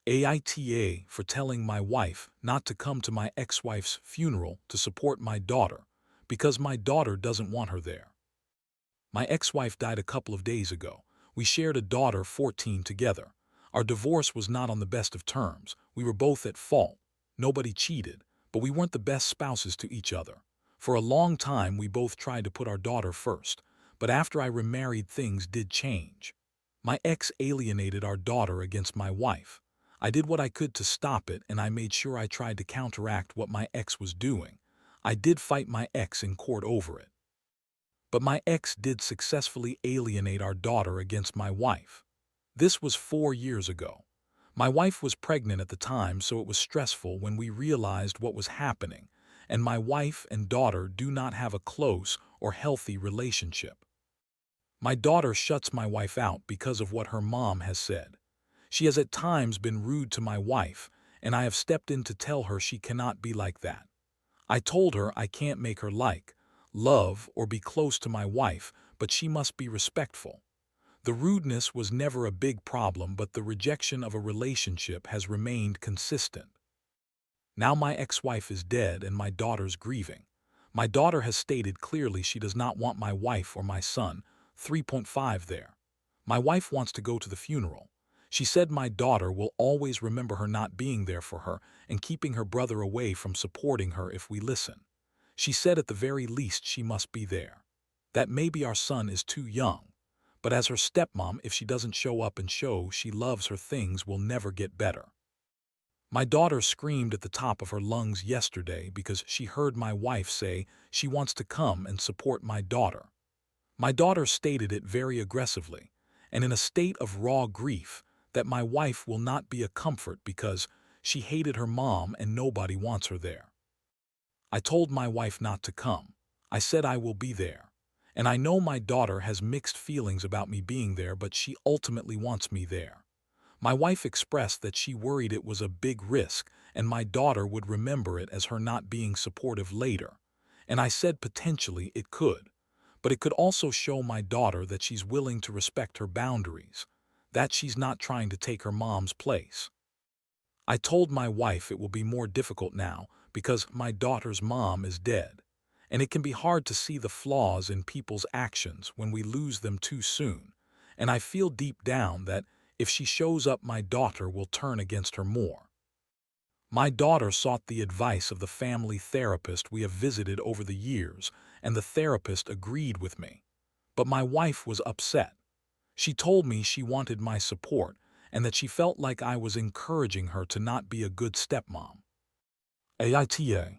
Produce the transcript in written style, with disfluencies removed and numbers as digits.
AITA for telling my wife not to come to my ex-wife's funeral to support my daughter because my daughter doesn't want her there. My ex-wife died a couple of days ago. We shared a daughter, 14, together. Our divorce was not on the best of terms. We were both at fault. Nobody cheated, but we weren't the best spouses to each other. For a long time, we both tried to put our daughter first, but after I remarried, things did change. My ex alienated our daughter against my wife. I did what I could to stop it, and I made sure I tried to counteract what my ex was doing. I did fight my ex in court over it. But my ex did successfully alienate our daughter against my wife. This was 4 years ago. My wife was pregnant at the time, so it was stressful when we realized what was happening, and my wife and daughter do not have a close or healthy relationship. My daughter shuts my wife out because of what her mom has said. She has at times been rude to my wife, and I have stepped in to tell her she cannot be like that. I told her I can't make her like, love, or be close to my wife, but she must be respectful. The rudeness was never a big problem, but the rejection of a relationship has remained consistent. Now my ex-wife is dead and my daughter's grieving. My daughter has stated clearly she does not want my wife or my son, 3.5, there. My wife wants to go to the funeral. She said my daughter will always remember her not being there for her and keeping her brother away from supporting her if we listen. She said at the very least she must be there. That maybe our son is too young. But as her stepmom, if she doesn't show up and show she loves her, things will never get better. My daughter screamed at the top of her lungs yesterday because she heard my wife say she wants to come and support my daughter. My daughter stated it very aggressively, and in a state of raw grief, that my wife will not be a comfort because she hated her mom and nobody wants her there. I told my wife not to come. I said I will be there. And I know my daughter has mixed feelings about me being there, but she ultimately wants me there. My wife expressed that she worried it was a big risk and my daughter would remember it as her not being supportive later. And I said potentially it could. But it could also show my daughter that she's willing to respect her boundaries, that she's not trying to take her mom's place. I told my wife it will be more difficult now because my daughter's mom is dead. And it can be hard to see the flaws in people's actions when we lose them too soon. And I feel deep down that if she shows up, my daughter will turn against her more. My daughter sought the advice of the family therapist we have visited over the years, and the therapist agreed with me. But my wife was upset. She told me she wanted my support and that she felt like I was encouraging her to not be a good stepmom. AITA